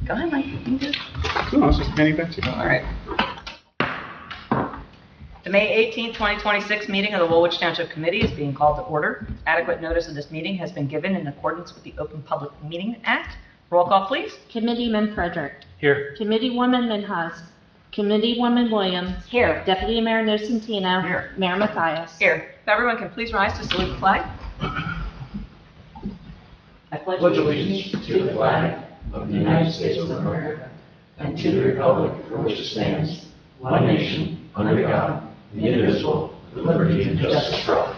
Go ahead, Mike. You can do it. No, I was just handing back to you. All right. The May 18, 2026 meeting of the Woolwich Township Committee is being called to order. Adequate notice of this meeting has been given in accordance with the Open Public Meeting Act. Roll call, please. Committeeman Frederick. Here. Committeewoman Minhas. Committeewoman Williams. Here. Deputy Mayor Nocentino. Here. Mayor Mathias. Here. If everyone can please rise to salute the flag. I pledge allegiance to the flag of the United States of America and to the republic for which it stands, one nation, under God, indivisible, with liberty and justice for all.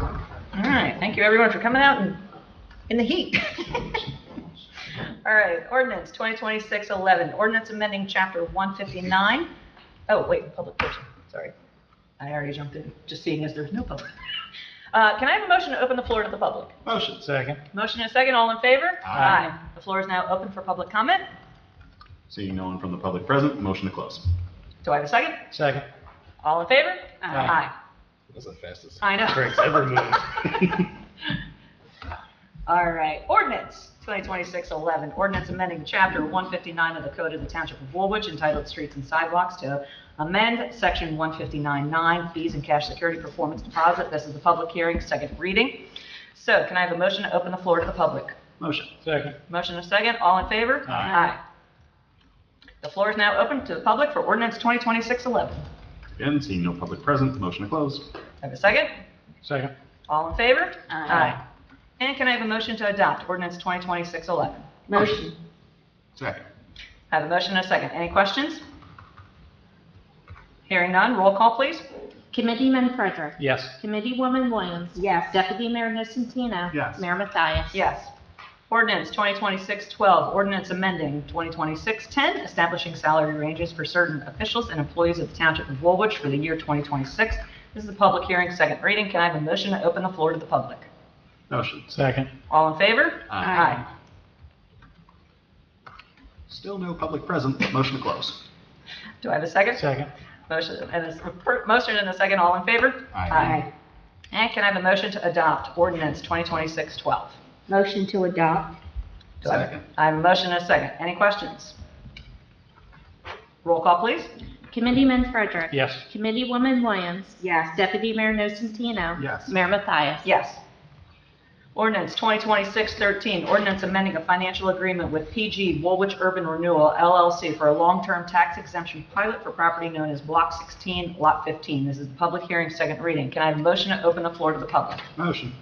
All right, thank you everyone for coming out in the heat. All right, ordinance 2026-11, ordinance amending chapter 159. Oh, wait, public portion, sorry. I already jumped in, just seeing as there's no public. Can I have a motion to open the floor to the public? Motion. Second. Motion and a second, all in favor? Aye. The floor is now open for public comment. Seeing no one from the public present, motion to close. Do I have a second? Second. All in favor? Aye. That's the fastest. I know. Craig's ever moved. All right, ordinance 2026-11, ordinance amending chapter 159 of the Code of the Township of Woolwich entitled Streets and Sidewalks to amend section 159.9, fees and cash security performance deposit. This is the public hearing, second reading. So can I have a motion to open the floor to the public? Motion. Second. Motion and a second, all in favor? Aye. The floor is now open to the public for ordinance 2026-11. Again, seeing no public present, motion to close. Have a second? Second. All in favor? Aye. And can I have a motion to adopt ordinance 2026-11? Motion. Second. I have a motion and a second. Any questions? Hearing none, roll call, please. Committeeman Frederick. Yes. Committeewoman Williams. Yes. Deputy Mayor Nocentino. Yes. Mayor Mathias. Yes. Ordinance 2026-12, ordinance amending 2026-10, establishing salary ranges for certain officials and employees of the Township of Woolwich for the year 2026. This is the public hearing, second reading. Can I have a motion to open the floor to the public? Motion. Second. All in favor? Aye. Still no public present, motion to close. Do I have a second? Second. Motion and a second. All in favor? Aye. And can I have a motion to adopt ordinance 2026-12? Motion to adopt. Second. I have a motion and a second. Any questions? Roll call, please. Committeeman Frederick. Yes. Committeewoman Williams. Yes. Deputy Mayor Nocentino. Yes. Mayor Mathias. Yes. Ordinance 2026-13, ordinance amending a financial agreement with PG Woolwich Urban Renewal LLC for a long-term tax exemption pilot for property known as Block 16, Lot 15. This is the public hearing, second reading. Can I have a motion to open the floor to the public? Motion.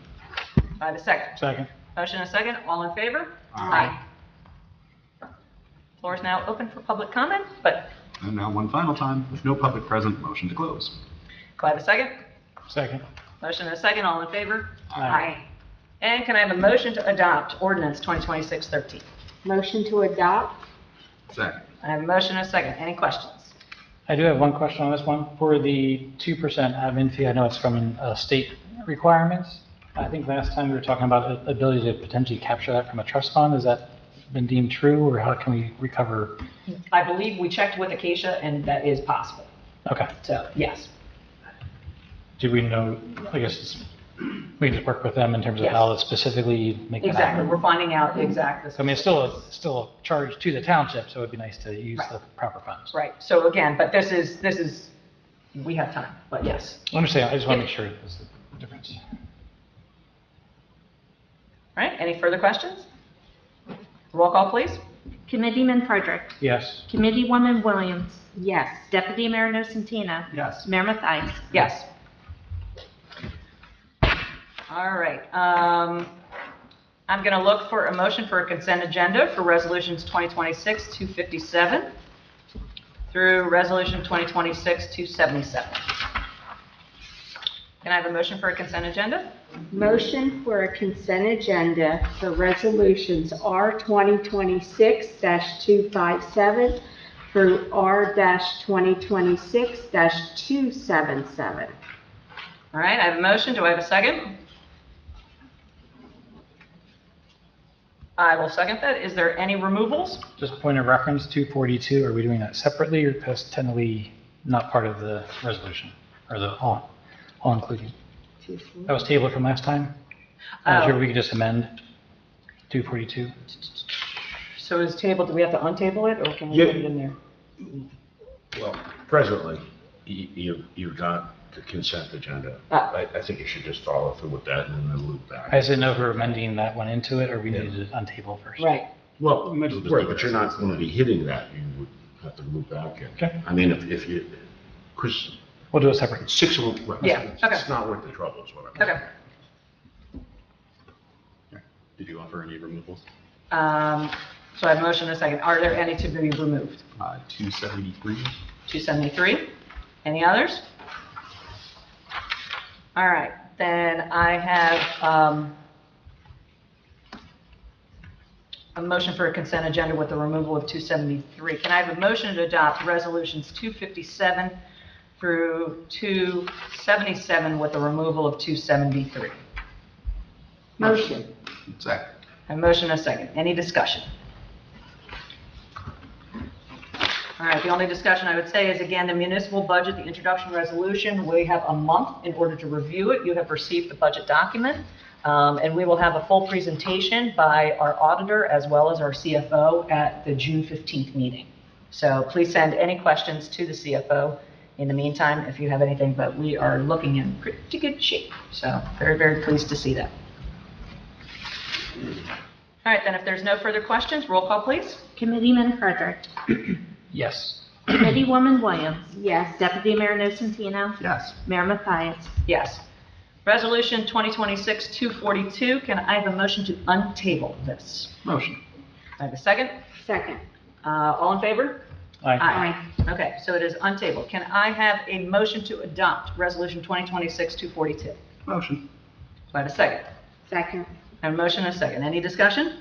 Do I have a second? Second. Motion and a second. All in favor? Aye. Floor is now open for public comment, but And now one final time, with no public present, motion to close. do I have a second? Second. Motion and a second. All in favor? Aye. And can I have a motion to adopt ordinance 2026-13? Motion to adopt. Second. I have a motion and a second. Any questions? I do have one question on this one. For the 2% admin fee, I know it's from state requirements. I think last time we were talking about the ability to potentially capture that from a trust fund. Has that been deemed true, or how can we recover? I believe we checked with Acacia, and that is possible. Okay. So, yes. Do we know, I guess we can just work with them in terms of Yes. how to specifically make that Exactly. happen. We're finding out exactly. So, I mean, it's still a charge to the township, so it'd be nice to use Right. the proper funds. Right. So again, but this is, we have time, but yes. I understand. I just want to make sure there's the difference. All right. Any further questions? Roll call, please. Committeeman Frederick. Yes. Committeewoman Williams. Yes. Deputy Mayor Nocentino. Yes. Mayor Mathias. Yes. All right. I'm going to look for a motion for a consent agenda for resolutions 2026-257 through resolution 2026-277. Can I have a motion for a consent agenda? Motion for a consent agenda for resolutions R 2026-257 through R 2026-277. All right, I have a motion. Do I have a second? I will second that. Is there any removals? Just point of reference, 242, are we doing that separately, or because technically not part of the resolution, or the all including? That was tabled from last time. I'm sure we could just amend 242. So is table, do we have to untable it, or can we Yeah. put it in there? Well, presently, you've got the consent agenda. I think you should just follow through with that and then loop back. I just didn't know if we were amending that one into it, or we needed to untable first. Right. Well, might as well just right, do it but you're as not is. going to be hitting that. You would have to loop back in. Okay. I mean, if you, Chris, We'll do it separate. 6 of them, right, Yeah, okay. it's not worth the trouble, is what I'm saying. Okay. Did you offer any removals? So I have a motion and a second. Are there any to be removed? 273. 273? Any others? All right, then I have a motion for a consent agenda with the removal of 273. Can I have a motion to adopt resolutions 257 through 277 with the removal of 273? Motion. Second. A motion and a second. Any discussion? All right, the only discussion I would say is, again, the municipal budget, the introduction resolution, we have a month in order to review it. You have received the budget document, and we will have a full presentation by our auditor as well as our CFO at the June 15th meeting. So please send any questions to the CFO in the meantime if you have anything, but we are looking in pretty good shape. So very, very pleased to see that. All right, then if there's no further questions, roll call, please. Committeeman Frederick. Yes. Committeewoman Williams. Yes. Deputy Mayor Nocentino. Yes. Mayor Mathias. Yes. Resolution 2026-242, can I have a motion to untable this? Motion. I have a second? Second. All in favor? Aye. Okay, so it is untabled. Can I have a motion to adopt Resolution 2026-242? Motion. Do I have a second? Second. I have a motion and a second. Any discussion?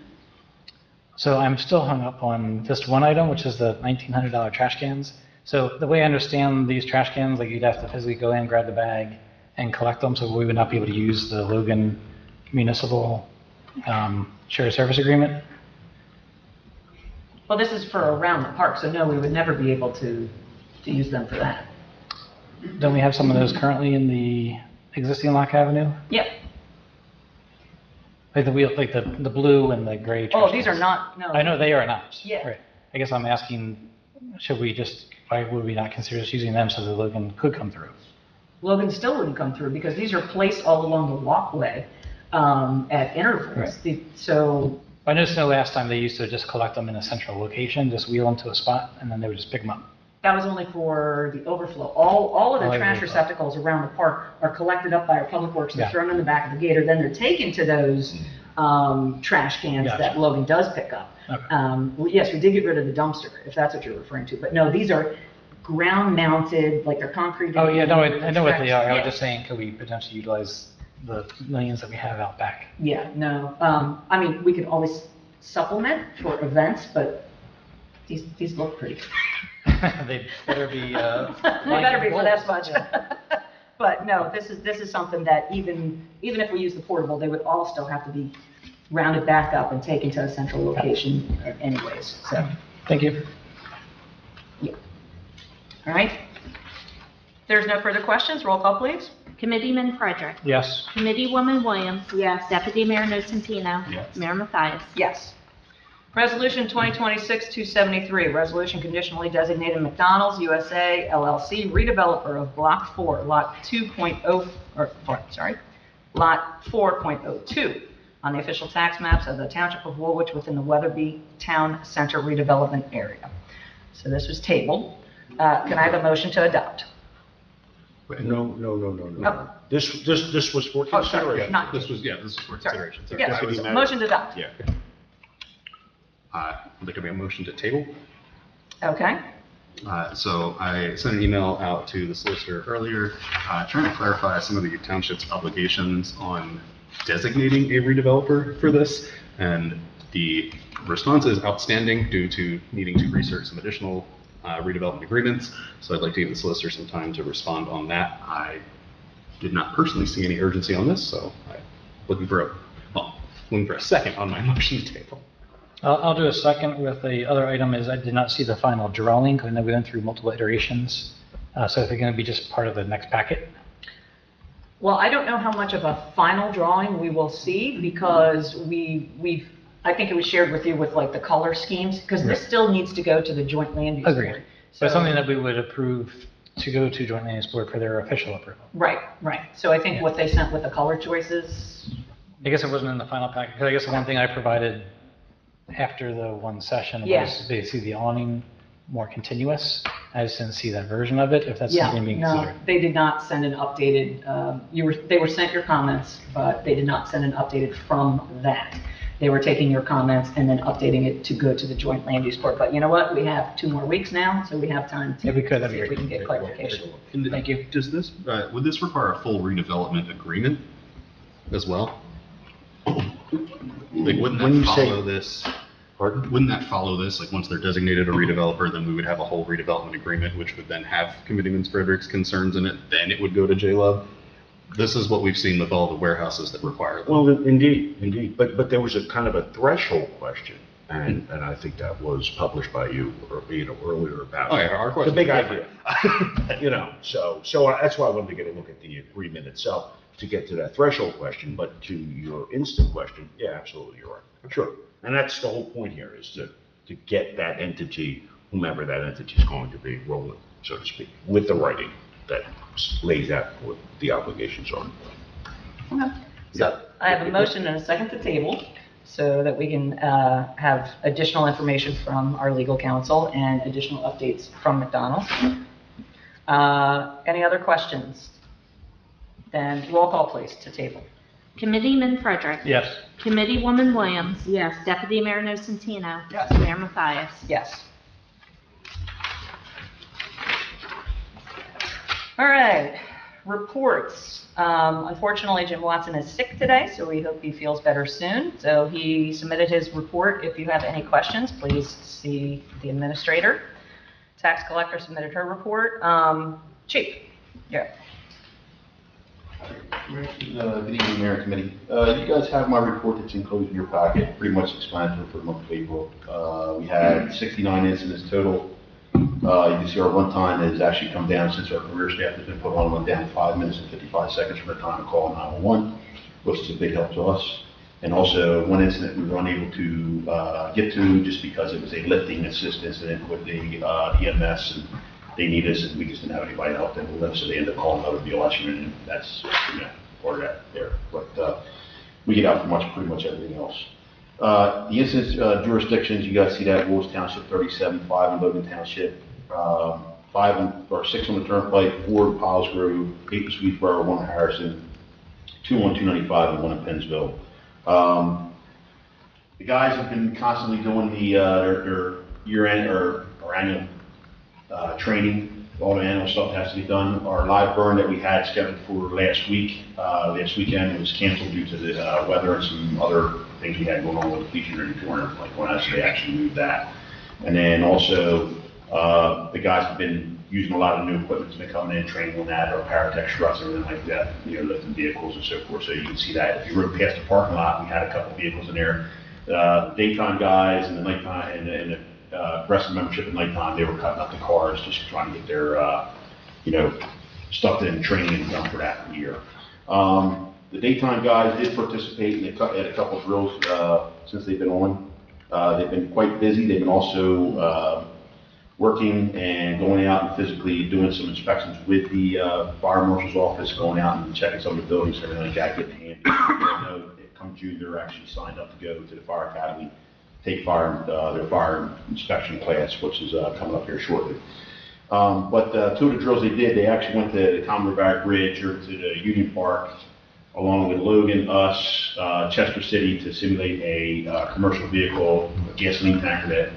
So I'm still hung up on just one item, which is the $1,900 trash cans. So the way I understand these trash cans, like you'd have to physically go in, grab the bag, and collect them, so we would not be able to use the Logan Municipal Shared Service Agreement. Well, this is for around the park, so no, we would never be able to use them for that. Don't we have some of those currently in the existing Lock Avenue? Yep. Like the wheel, like the blue and the gray trash Oh, these are cans. not, no. I know they are not. Yeah. Right. I guess I'm asking, why would we not consider just using them so the Logan could come through? Logan still wouldn't come through because these are placed all along the walkway at intervals. Right. So, I noticed the last time they used to just collect them in a central location, just wheel them to a spot, and then they would just pick them up. that was only for the overflow. All of the Oh, trash overflow. receptacles around the park are collected up by our public works, they're Yeah. thrown in the back of the gator, then they're taken to those trash cans Gotcha. that Logan does pick up. Okay. Yes, we did get rid of the dumpster, if that's what you're referring to, but no, these are ground mounted, like they're concrete. Oh, yeah, no, I know what they are. I was Yeah. just saying, could we potentially utilize the millions that we have out back? Yeah, no, I mean, we could always supplement for events, but these look pretty. They better be, They better be for this much. But no, this is something that even if we use the portable, they would all still have to be rounded back up and taken to a central location anyways, so, Thank you. all right? There's no further questions, roll call, please. Committeeman Frederick. Yes. Committeewoman Williams. Yes. Deputy Mayor Nocentino. Yes. Mayor Mathias. Yes. Resolution 2026-273, resolution conditionally designating McDonald's USA LLC redeveloper of Block 4, Lot 2.0, Lot 4.02 on the official tax maps of the Township of Woolwich within the Weatherby Town Center redevelopment area. So this was tabled. Can I have a motion to adopt? No. Oh. This was for Oh, sorry, consideration. not- This was for Sorry. consideration. Sorry. Yes, That was- motion to adopt. Yeah. I'd like to make a motion to table. Okay. So I sent an email out to the solicitor earlier, trying to clarify some of the township's obligations on designating a redeveloper for this. And the response is outstanding due to needing to research some additional redevelopment agreements. So I'd like to give the solicitor some time to respond on that. I did not personally see any urgency on this, so I'm looking for a second on my motion to table. I'll do a second with the other item is I did not see the final drawing, because I know we went through multiple iterations. So if they're going to be just part of the next packet. Well, I don't know how much of a final drawing we will see because I think it was shared with you with like the color schemes, because this still needs to go to the joint land use. Agreed. Board. So it's something that we would approve to go to joint land use board for their official approval. Right. So I think what they sent with the color choices. I guess it wasn't in the final package, because I guess the one thing I provided after the one session Yeah. was they see the awning more continuous. I just didn't see that version of it, if that's Yeah, something being no, considered. they did not send an updated, they were sent your comments, but they did not send an updated from that. They were taking your comments and then updating it to go to the joint land use board. But you know what? We have 2 more weeks now, so we have time to If we could, that'd see be if we great. can get clarification. And Thank you. Does this, would this require a full redevelopment agreement as well? Like, wouldn't When you that say- follow this? Pardon? Wouldn't that follow this? Like, once they're designated a redeveloper, then we would have a whole redevelopment agreement, which would then have Committeeman Frederick's concerns in it, then it would go to J-Love? This is what we've seen with all the warehouses that require them. Well, indeed. But there was a kind of a threshold question, and I think that was published by you, or, earlier about. Oh, yeah, our The question. big idea. So that's why I wanted to get a look at the agreement itself to get to that threshold question, but to your instant question, yeah, absolutely, you're right. Sure. And that's the whole point here, is to get that entity, whomever that entity is going to be, rolling, so to speak, with the writing that lays out what the obligations are. Okay. So I have a motion and a second to table so that we can have additional information from our legal counsel and additional updates from McDonald's. Any other questions? Then roll call, please, to table. Committeeman Frederick. Yes. Committeewoman Williams. Yes. Deputy Mayor Nocentino. Yes. Mayor Mathias. Yes. All right, reports. Unfortunately, Jim Watson is sick today, so we hope he feels better soon. So he submitted his report. If you have any questions, please see the administrator. Tax collector submitted her report. Chief, yeah. Good evening, Mayor and Committee. You guys have my report that's enclosed in your packet, pretty much explanatory for the month of April. We had 69 incidents total. You can see our runtime has actually come down since our career staff has been put on, went down 5 minutes and 55 seconds from the time of call 911, which is a big help to us. And also, one incident we were unable to get to just because it was a lifting assist incident with the EMS, and they need us, and we just didn't have anybody to help them with them, so they ended up calling another BLS unit, and that's, part of that there. But we get out for pretty much everything else. The incident jurisdictions, you guys see that, Woolwich Township 37, 5 in Logan Township, 6 on the Turnpike, 4 in Piles Grove, 8 in Swedesboro, 1 in Harrison, 2 on 295, and 1 in Pennsville. The guys have been constantly doing their year-end or annual training. All the annual stuff has to be done. Our live burn that we had scheduled for last weekend was canceled due to the weather and some other things we had going on with the police unit and touring, like when they actually moved that. And then also, the guys have been using a lot of new equipment that's been coming in, training on that, or Paratech struts and everything like that, lifting vehicles and so forth. So you can see that. If you rode past the parking lot, we had a couple vehicles in there. The daytime guys and the nighttime and the rest of the membership at nighttime, they were cutting up the cars, just trying to get their, stuff in training and done for that year. The daytime guys did participate in a couple of drills since they've been on. They've been quite busy. They've been also working and going out and physically doing some inspections with the fire marshal's office, going out and checking some of the buildings, everything like that, getting handy. I know come June, they're actually signed up to go to the fire academy, take their fire inspection class, which is coming up here shortly. But 2 of the drills they did, they actually went to the Commodore Barrack Bridge or to the Union Park, along with Logan, us, Chester City, to simulate a commercial vehicle, a gasoline tanker that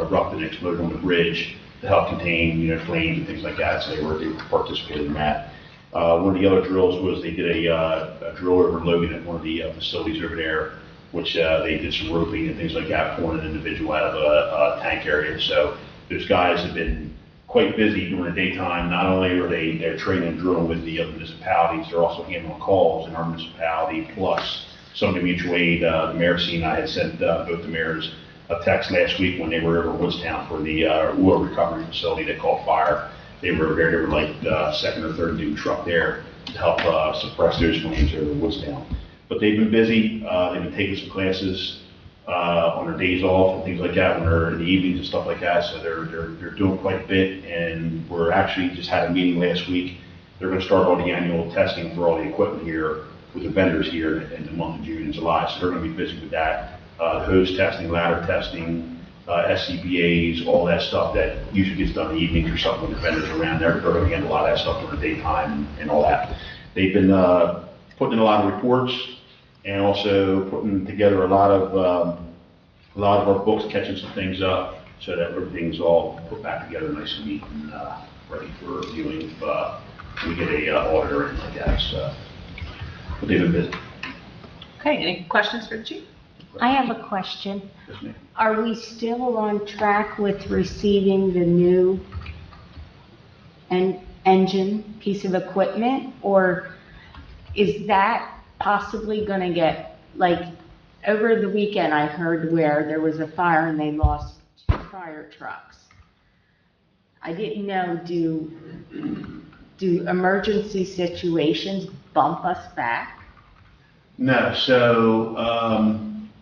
erupted and exploded on the bridge to help contain, flames and things like that. So they participated in that. One of the other drills was they did a drill over Logan at one of the facilities over there, which they did some roping and things like that, pulling an individual out of a tank area. So those guys have been quite busy during the daytime. Not only are they're training and drilling with the other municipalities, they're also handling calls in our municipality, plus some of the mutual aid. The mayor scene, I had sent both the mayors a text last week when they were over Woolwich Town for the oil recovery facility they call fire. They were there, they were like second or third dude truck there to to help suppress those flames over Woodstown. But they've been busy. They've been taking some classes on their days off and things like that when they're in the evenings and stuff like that. So they're doing quite a bit. And we're actually just had a meeting last week. They're going to start all the annual testing for all the equipment here with the vendors here in the month of June and July. So they're going to be busy with that. The hose testing, ladder testing, SCBAs, all that stuff that usually gets done in the evenings or something when the vendors are around. They're going to handle a lot of that stuff during the daytime and all that. They've been putting in a lot of reports and also putting together a lot of our books, catching some things up so that everything's all put back together nice and neat and ready for reviewing if we get a auditor or anything like that. So, but they've been busy. Okay, any questions for the chief? I have a question. Yes, ma'am. Are we still on track with receiving the new engine piece of equipment? Or is that possibly going to get, like, over the weekend I heard where there was a fire and they lost 2 fire trucks. I didn't know, do emergency situations bump us back? No, so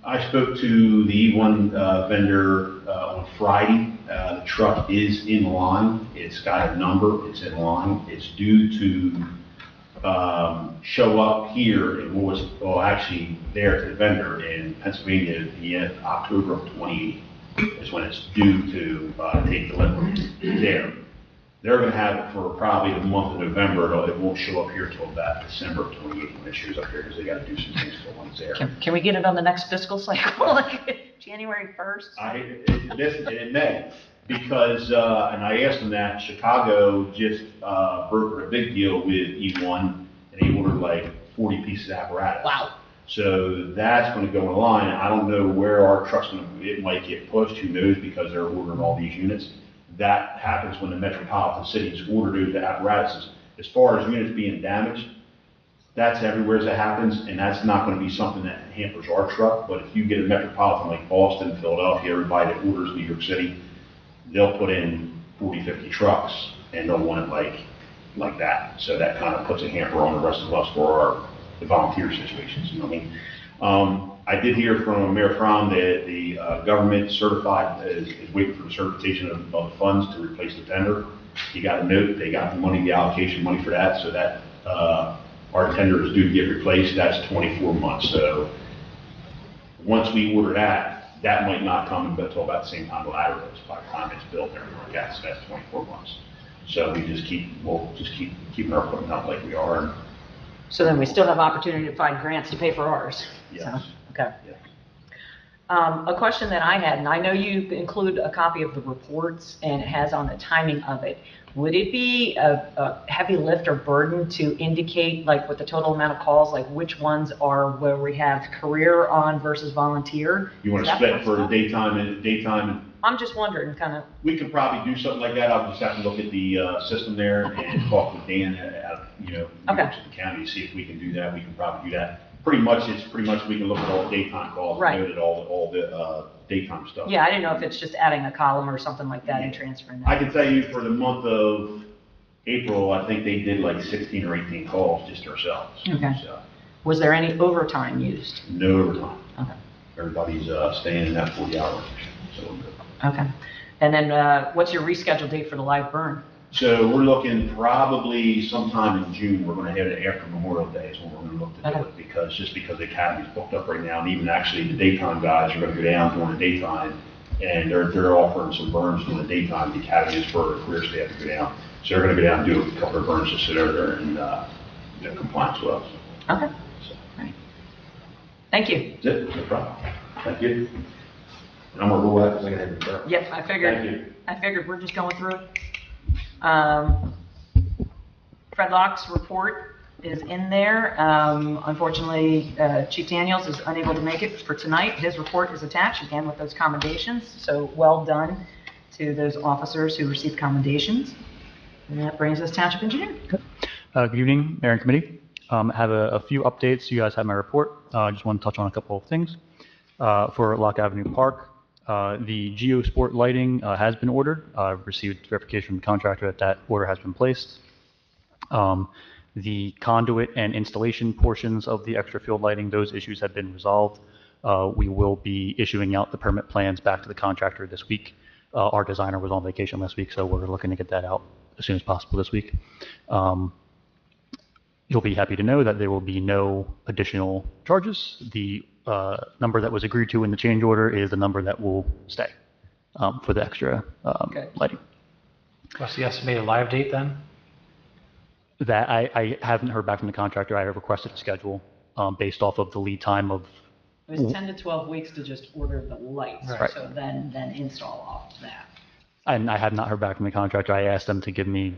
I spoke to the E1 vendor on Friday. The truck is in line. It's got a number. It's in line. It's due to show up here in Woolwich, well, actually there to the vendor in Pennsylvania the end of October of 28 is when it's due to take delivery there. They're going to have it for probably the month of November. It won't show up here till about December of 28 when it shows up here because they got to do some things for when it's there. Can we get it on the next fiscal cycle, like January 1st? It may, because, and I asked them that, Chicago just brokered a big deal with E1, and they ordered like 40 pieces of apparatus. Wow. So that's going to go in line. I don't know where our truck's going to, it might get pushed, who knows, because they're ordering all these units. That happens when the metropolitan cities order those apparatuses. As far as units being damaged, that's everywhere that happens, and that's not going to be something that hampers our truck. But if you get a metropolitan like Boston, Philadelphia, everybody that orders New York City, they'll put in 40, 50 trucks, and they'll want it like that. So that kind of puts a hamper on the rest of us for the volunteer situations, you know what I mean? I did hear from Mayor Fromm that the government certified is waiting for the certification of the funds to replace the tender. He got a note, they got the money, the allocation money for that, so that our tender is due to get replaced. That's 24 months. So once we order that, that might not come until about the same time the ladder goes, by the time it's built and everything like that. So that's 24 months. So we'll just keep keeping our equipment out like we are. So then we still have opportunity to find grants to pay for ours. Yes. So, okay. Yeah. A question that I had, and I know you include a copy of the reports and it has on the timing of it. Would it be a heavy lift or burden to indicate, like, with the total amount of calls, like which ones are where we have career on versus volunteer? You want to split for the daytime and I'm just wondering, kind of. we could probably do something like that. I'll just have to look at the system there and talk with Dan at Okay. the county, see if we can do that. We can probably do that. Pretty much we can look at all the daytime calls Right. and note all the daytime stuff. Yeah, I didn't know if it's just adding a column or something like that and transferring that. I can tell you for the month of April, I think they did like 16 or 18 calls just ourselves. Okay. So, Was there any overtime used? no overtime. Okay. Everybody's staying in that 40 hours. So we're good. Okay. And then what's your rescheduled date for the live burn? So we're looking probably sometime in June. We're going to have it after Memorial Day is when we're going to look to do it, because the academy's booked up right now, and even actually the daytime guys are going to go down during the daytime, and they're offering some burns during the daytime. The academy is for career staff to go down, so they're going to go down and do a couple of burns just so they're in compliance with us. Okay. So, Right. Thank you. that's it. No problem. Thank you. And I'm going to roll that because I got to have it there. Yep, I figured. Thank you. I figured we're just going through it. Fred Locke's report is in there. Unfortunately, Chief Daniels is unable to make it for tonight. His report is attached, again, with those commendations. So well done to those officers who received commendations. And that brings us Township Engineer. Good evening, Mayor and Committee. I have a few updates. You guys have my report. I just want to touch on a couple of things. For Locke Avenue Park, the GeoSport lighting has been ordered. I've received verification from the contractor that order has been placed. The conduit and installation portions of the extra field lighting, those issues have been resolved. We will be issuing out the permit plans back to the contractor this week. Our designer was on vacation last week, so we're looking to get that out as soon as possible this week. You'll be happy to know that there will be no additional charges. The number that was agreed to in the change order is the number that will stay for the extra lighting. What's the estimated live date then? That I haven't heard back from the contractor. I requested a schedule based off of the lead time of. It was 10 to 12 weeks to just order the lights, Right. so then install off that. And I have not heard back from the contractor. I asked them to give me,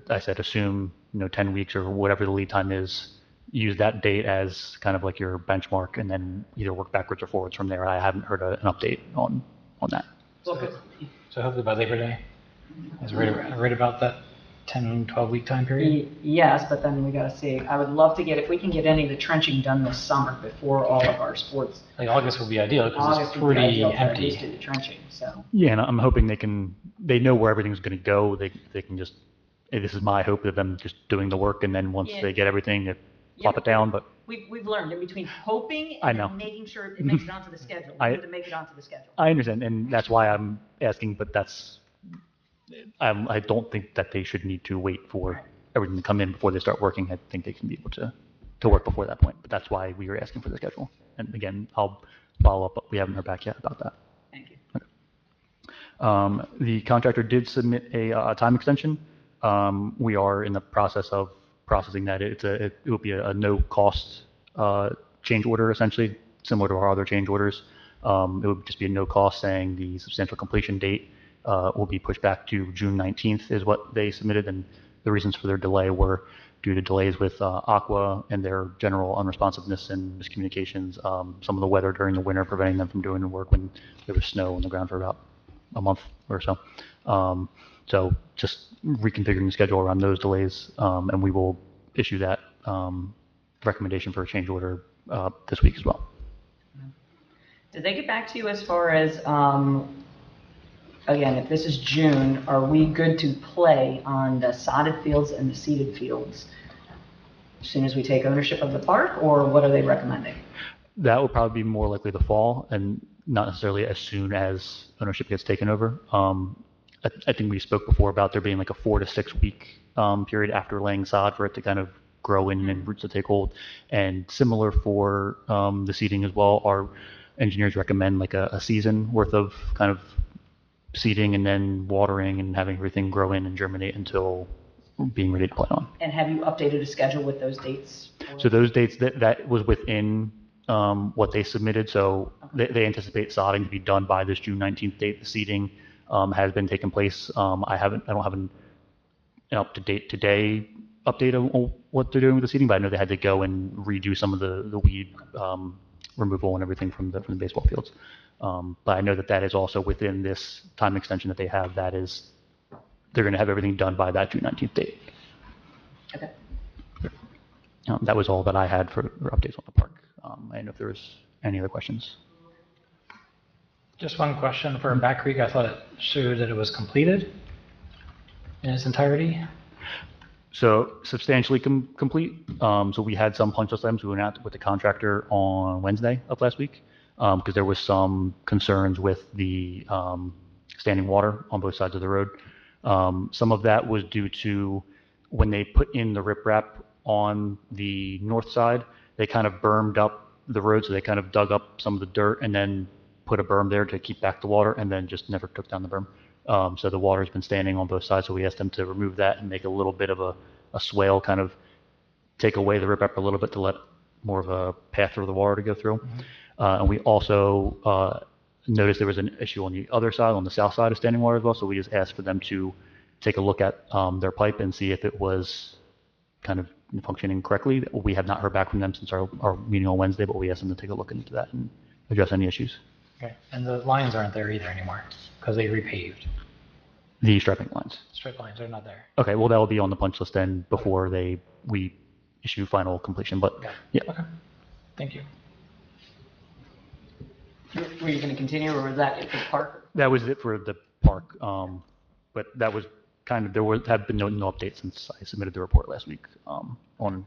I said, assume 10 weeks or whatever the lead time is. Use that date as kind of like your benchmark, and then either work backwards or forwards from there. I haven't heard an update on that. So hopefully by Labor Day, is right about that 10, 12-week time period? Yes, but then we gotta see, I would love to if we can get any of the trenching done this summer before all of our sports. Like August would be ideal because August it's would be pretty ideal to at least empty. do the trenching, so. Yeah, and I'm hoping they know where everything's going to go. They can just, this is my hope of them just doing the work, and then once Yeah. they get everything, they plop it down. But We've learned in between hoping I and know. then making sure it makes it onto the schedule. We need to make it onto the schedule. I understand, and that's why I'm asking, but I don't think that they should need to wait for everything to come in before they start working. I think they can be able to work before that point, but that's why we were asking for the schedule. And again, I'll follow up, but we haven't heard back yet about that. Thank you. The contractor did submit a time extension. We are in the process of processing that. It will be a no-cost change order, essentially, similar to our other change orders. It would just be a no cost, saying the substantial completion date will be pushed back to June 19th is what they submitted, and the reasons for their delay were due to delays with Aqua and their general unresponsiveness and miscommunications, some of the weather during the winter preventing them from doing the work when there was snow on the ground for about a month or so. So just reconfiguring the schedule around those delays, and we will issue that recommendation for a change order this week as well. Did they get back to you as far as, again, if this is June, are we good to play on the sodded fields and the seeded fields as soon as we take ownership of the park, or what are they recommending? That would probably be more likely the fall, and not necessarily as soon as ownership gets taken over. I think we spoke before about there being like a 4 to 6 week period after laying sod for it to kind of grow in and roots to take hold. And similar for the seeding as well, our engineers recommend like a season worth of kind of seeding and then watering and having everything grow in and germinate until being ready to plant on. And have you updated a schedule with those dates? So those dates, that was within what they submitted. So they anticipate sodding to be done by this June 19th date. The seeding has been taking place. I don't have an up-to-date today update on what they're doing with the seeding, but I know they had to go and redo some of the weed removal and everything from the baseball fields. But I know that is also within this time extension that they have. They're going to have everything done by that June 19th date. Okay. That was all that I had for updates on the park. I don't know if there was any other questions. Just one question for Back Creek. I thought it showed that it was completed in its entirety. So substantially complete. So we had some punch list items. We went out with the contractor on Wednesday of last week because there was some concerns with the standing water on both sides of the road. Some of that was due to when they put in the riprap on the north side, they kind of bermed up the road. So they kind of dug up some of the dirt and then put a berm there to keep back the water, and then just never took down the berm. So the water's been standing on both sides. So we asked them to remove that and make a little bit of a swale, kind of take away the riprap a little bit to let more of a path for the water to go through. Mm-hmm. And we also noticed there was an issue on the other side, on the south side of standing water as well. So we just asked for them to take a look at their pipe and see if it was kind of functioning correctly. We have not heard back from them since our meeting on Wednesday, but we asked them to take a look into that and address any issues. Okay, and the lines aren't there either anymore because they repaved. The striping lines. Strip lines are not there. Okay, well, that will be on the punch list then before we issue final completion, but yeah. Okay, thank you. Were you going to continue, or was that it for the park? That was it for the park, but that was have been no updates since I submitted the report last week on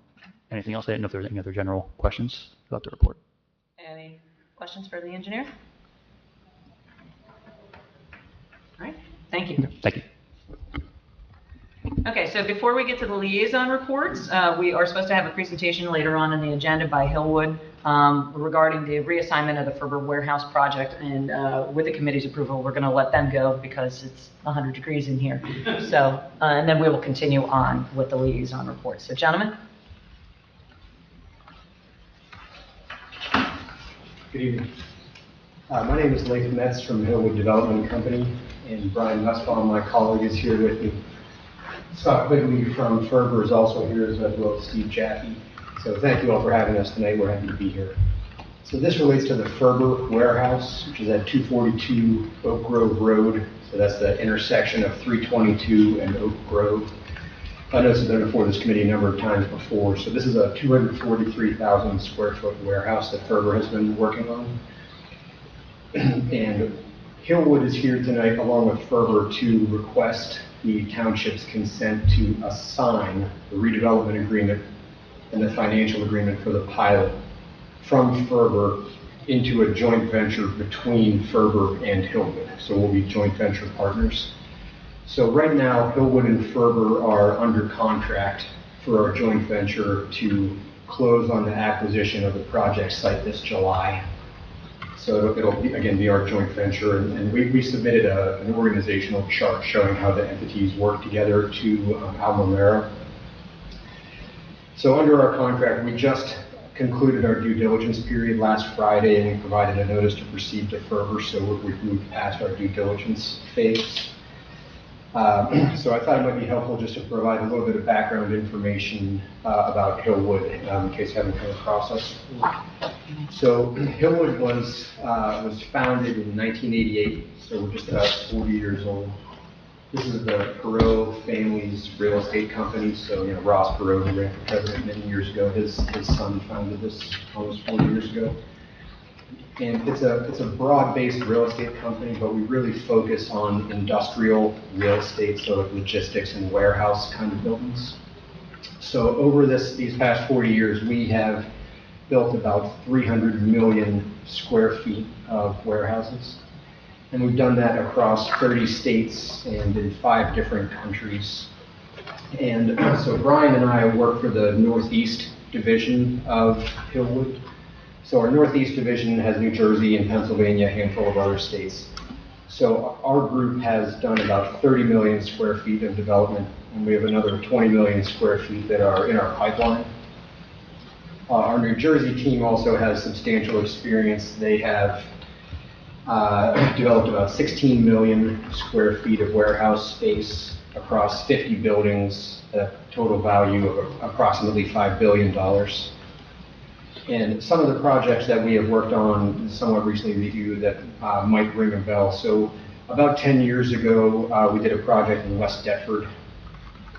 anything else. I didn't know if there was any other general questions about the report. Any questions for the engineer? All right, thank you. Thank you. Okay, so before we get to the liaison reports, we are supposed to have a presentation later on in the agenda by Hillwood regarding the reassignment of the Ferber warehouse project. And with the committee's approval, we're going to let them go because it's 100 degrees in here. So, and then we will continue on with the liaison reports. So, gentlemen. Good evening. My name is Latham Metz from Hillwood Development Company, and Brian Nussbaum, my colleague, is here with me. Scott Quigley from Ferber is also here, as well as Steve Jaffe. So thank you all for having us tonight. We're happy to be here. So this relates to the Ferber warehouse, which is at 242 Oak Grove Road. So that's the intersection of 322 and Oak Grove. I know this has been before this committee a number of times before. So this is a 243,000 square foot warehouse that Ferber has been working on. And Hillwood is here tonight along with Ferber to request the township's consent to assign the redevelopment agreement and the financial agreement for the pilot from Ferber into a joint venture between Ferber and Hillwood. So we'll be joint venture partners. So right now, Hillwood and Ferber are under contract for our joint venture to close on the acquisition of the project site this July. So it'll be our joint venture, and we submitted an organizational chart showing how the entities work together to Almamera. So under our contract, we just concluded our due diligence period last Friday, and we provided a notice to proceed to Ferber, so we've moved past our due diligence phase. So I thought it might be helpful just to provide a little bit of background information about Hillwood in case you haven't come across us before. So Hillwood was founded in 1988, so we're just about 40 years old. This is the Perot family's real estate company. So, Ross Perot, who ran for president many years ago, his son founded this almost 40 years ago. And it's a broad-based real estate company, but we really focus on industrial real estate, so logistics and warehouse kind of buildings. So over these past 40 years, we have built about 300 million square feet of warehouses. And we've done that across 30 states and in 5 different countries. And so Brian and I work for the Northeast Division of Hillwood. So our Northeast Division has New Jersey and Pennsylvania, a handful of other states. So our group has done about 30 million square feet of development, and we have another 20 million square feet that are in our pipeline. Our New Jersey team also has substantial experience. They have developed about 16 million square feet of warehouse space across 50 buildings at a total value of approximately $5 billion. And some of the projects that we have worked on somewhat recently that might ring a bell. So about 10 years ago, we did a project in West Deptford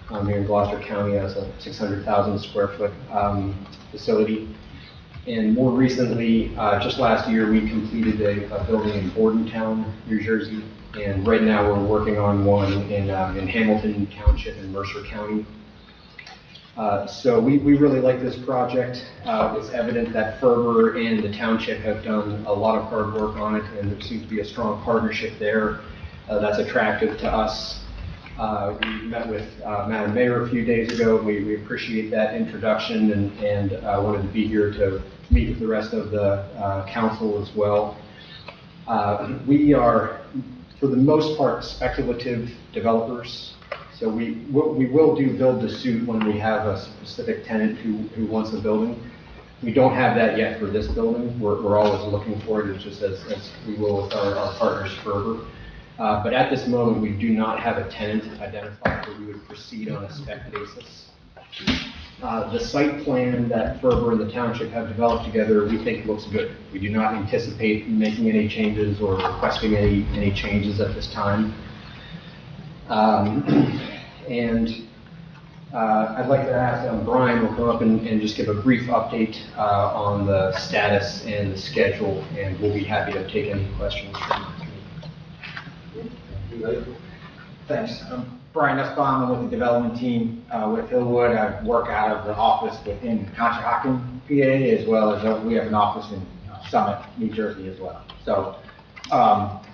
here in Gloucester County as a 600,000 square foot facility. And more recently, just last year, we completed a building in Bordentown, New Jersey. And right now we're working on one in Hamilton Township in Mercer County. So we really like this project. It's evident that Ferber and the township have done a lot of hard work on it, and there seems to be a strong partnership there that's attractive to us. We met with Madam Mayor a few days ago. We appreciate that introduction and wanted to be here to meet with the rest of the council as well. We are, for the most part, speculative developers. So we will do build to suit when we have a specific tenant who wants a building. We don't have that yet for this building. We're always looking for it, just as we will with our partners Ferber. But at this moment, we do not have a tenant identified, but we would proceed on a spec basis. The site plan that Ferber and the township have developed together, we think looks good. We do not anticipate making any changes or requesting any changes at this time. I'd like to ask Brian will come up and just give a brief update on the status and the schedule, and we'll be happy to take any questions from the committee. Thanks. Brian Nussbaum, I'm with the development team with Hillwood. I work out of the office within Conshohocken, PA, as well as we have an office in Summit, New Jersey as well. So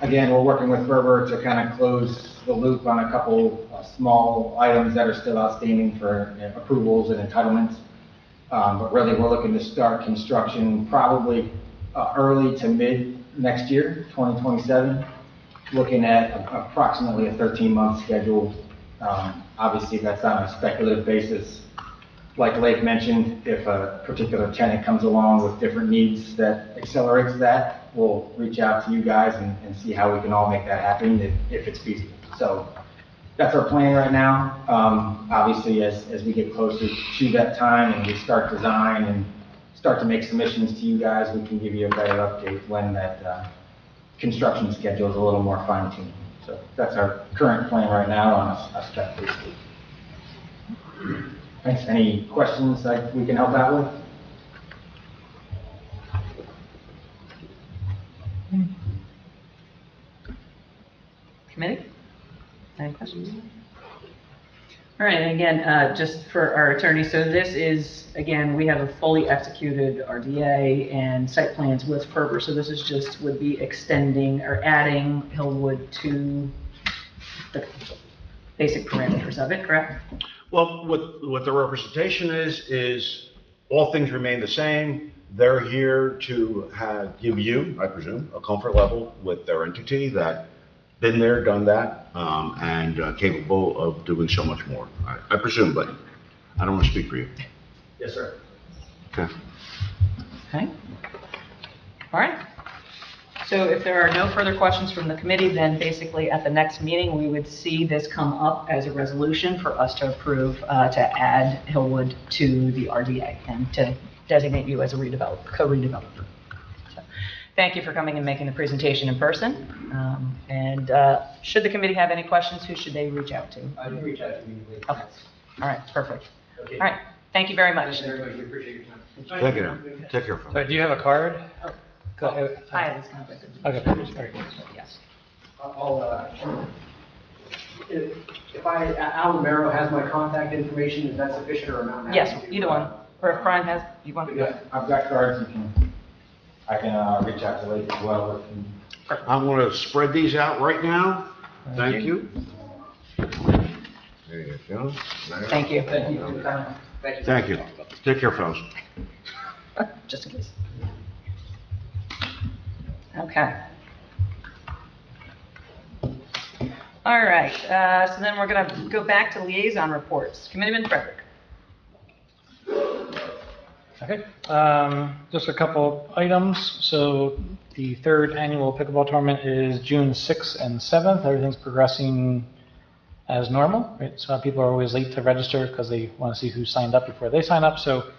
again, we're working with Ferber to kind of close the loop on a couple small items that are still outstanding for approvals and entitlements. But really, we're looking to start construction probably early to mid next year, 2027, looking at approximately a 13-month schedule. Obviously, that's on a speculative basis. Like Leif mentioned, if a particular tenant comes along with different needs that accelerates that, we'll reach out to you guys and see how we can all make that happen if it's feasible. So that's our plan right now. Obviously, as we get closer to that time and we start design and start to make submissions to you guys, we can give you a better update when that construction schedule is a little more fine-tuned. So that's our current plan right now on a spec basis. Thanks. Any questions that we can help out with? Committee? Any questions? All right, and again, just for our attorney, so this is, again, we have a fully executed RDA and site plans with Ferber, so this is just, would be extending or adding Hillwood to the basic parameters of it, correct? Well, what the representation is all things remain the same. They're here to give you, I presume, a comfort level with their entity that been there, done that, and capable of doing so much more. I presume, but I don't want to speak for you. Yes, sir. Okay. Okay. All right. So if there are no further questions from the committee, then basically at the next meeting, we would see this come up as a resolution for us to approve to add Hillwood to the RDA and to designate you as a redeveloper, co-redeveloper. So, thank you for coming and making the presentation in person. And should the committee have any questions, who should they reach out to? I can reach out to you. Okay. All right, perfect. Okay. All right, thank you very much. Thank you very much. We appreciate your time. Take care. Take care, folks. So do you have a card? I have this conflict. Okay, sorry. Yes. If Al Romero has my contact information, is that sufficient or not? Yes, either one. Or if Brian has, you want? Yeah, I've got cards. I can reach out to Leif as well. I'm going to spread these out right now. Thank you. There you go. Thank you. Thank you for your time. Thank you. Thank you. Take care, folks. Just in case. Okay. All right, so then we're going to go back to liaison reports. Committeeman Frederick. Okay, just a couple items. So the third annual pickleball tournament is June 6th and 7th. Everything's progressing as normal, right? So people are always late to register because they want to see who signed up before they sign up. So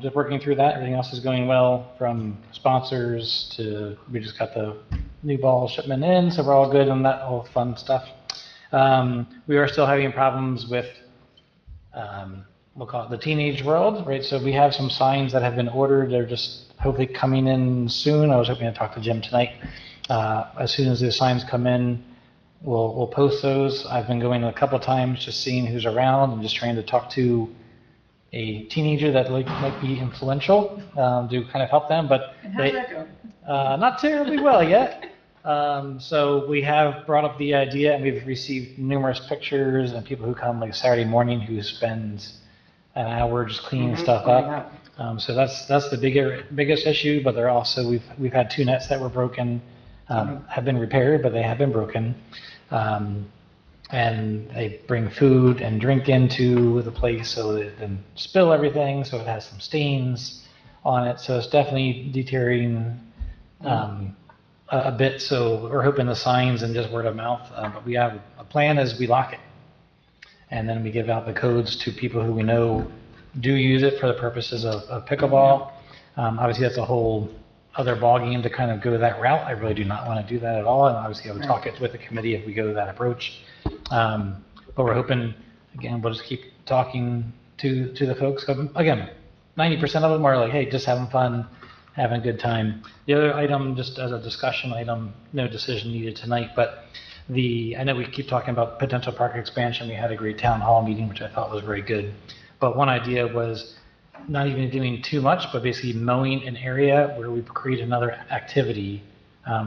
just working through that. Everything else is going well, from sponsors to, we just got the new ball shipment in, so we're all good on that, all fun stuff. We are still having problems with, we'll call it the teenage world, right? So we have some signs that have been ordered. They're just hopefully coming in soon. I was hoping to talk to Jim tonight. As soon as the signs come in, we'll post those. I've been going a couple times, just seeing who's around and just trying to talk to a teenager that might be influential to kind of help them, but And how's that going? not terribly well yet. So we have brought up the idea, and we've received numerous pictures and people who come like Saturday morning who spend an hour just cleaning stuff up. So that's the biggest issue. But they're also we've had 2 nets that were broken, have been repaired, but they have been broken. And they bring food and drink into the place, so they then spill everything, so it has some stains on it. So it's definitely deteriorating a bit. So we're hoping the signs and just word of mouth. But we have a plan as we lock it, and then we give out the codes to people who we know do use it for the purposes of pickleball. Obviously, that's a whole other ballgame to kind of go that route. I really do not want to do that at all, and obviously I would talk it with the committee if we go that approach. But we're hoping, again, we'll just keep talking to the folks. Again, 90% of them are like, hey, just having fun, having a good time. The other item, just as a discussion item, no decision needed tonight, but I know we keep talking about potential park expansion. We had a great town hall meeting, which I thought was very good. But one idea was not even doing too much, but basically mowing an area where we create another activity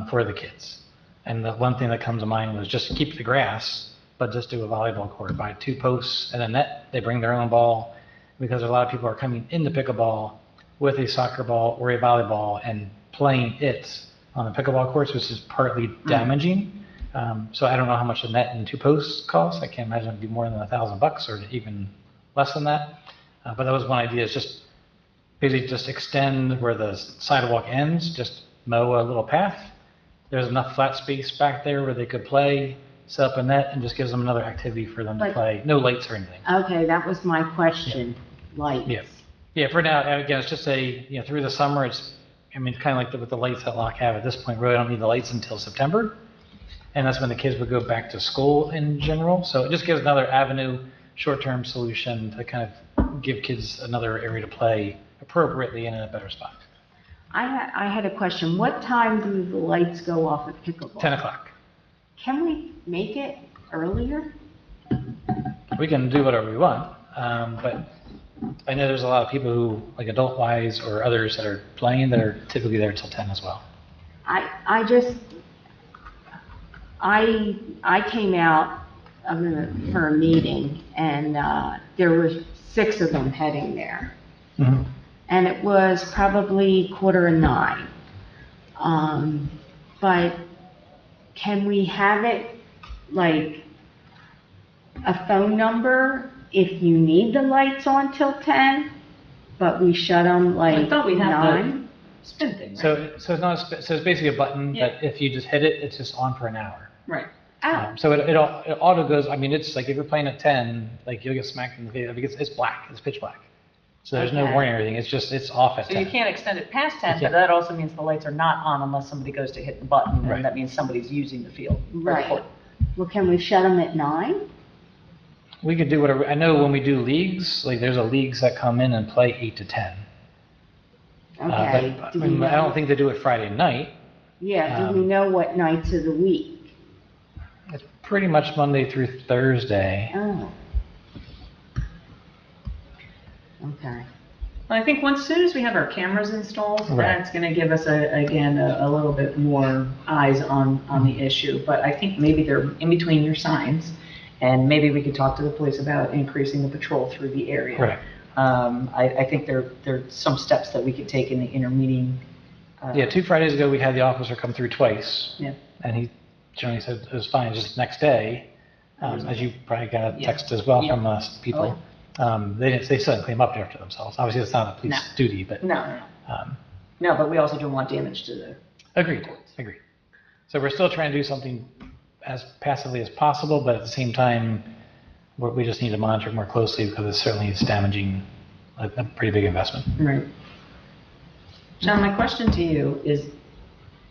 for the kids. And the one thing that comes to mind was just keep the grass, but just do a volleyball court, buy 2 posts and a net. They bring their own ball, because a lot of people are coming into pickleball with a soccer ball or a volleyball and playing it on the pickleball courts, which is partly damaging. So I don't know how much a net and 2 posts cost. I can't imagine it'd be more than $1,000 or even less than that. But that was one idea, is just basically just extend where the sidewalk ends, just mow a little path. There's enough flat space back there where they could play, set up a net, and just gives them another activity for them to play. No lights or anything. Okay, that was my question, lights. Yeah. Yeah, for now, again, it's just through the summer, it's, kind of like with the lights at Lock Ave at this point, really don't need the lights until September. And that's when the kids would go back to school in general. So it just gives another avenue, short-term solution to kind of give kids another area to play appropriately and in a better spot. I had a question. What time do the lights go off at pickleball? 10 o'clock. Can we make it earlier? We can do whatever we want, but I know there's a lot of people who, like adult-wise or others that are playing, that are typically there till 10 as well. I came out for a meeting, and there were 6 of them heading there. Mm-hmm. And it was probably 8:45. But can we have it like a phone number if you need the lights on till 10, but we shut them like I thought we had 9? the spin thing, right? So it's not so it's basically a button that if you just hit it, it's just on for an hour. Right. So it auto goes. I mean, it's like if you're playing at 10, like you'll get smacked in the face because it's black. It's pitch black. So there's no Okay. warning or anything. It's off at So 10. you can't extend it past 10, You but can't. that also means the lights are not on unless somebody goes to hit the button, Right. and that means somebody's using the field. or the Right. court. Well, can we shut them at 9? We could do whatever. I know when we do leagues, like there's a leagues that come in and play 8 to 10. Okay. But Do I we mean, I know- don't think they do it Friday night. Yeah, do we know what nights of the week? It's pretty much Monday through Thursday. Oh. Okay. Well, I think as soon as we have our cameras installed, Right. that's going to give us a little bit more eyes on the issue. But I think maybe they're in between your signs, and maybe we could talk to the police about increasing the patrol through the area. Right. I think there are some steps that we could take in the intermeeting. Yeah, 2 Fridays ago, we had the officer come through twice. Yeah. And he generally said it was fine. Just the next day, as you probably got a Yeah. text as well Yeah. from people, they still didn't clean up after themselves. Obviously, it's not a police No. duty, but. No. No, but we also don't want damage to the. Agreed. So we're still trying to do something as passively as possible, but at the same time, we just need to monitor more closely because it certainly is damaging a pretty big investment. Right. John, my question to you is,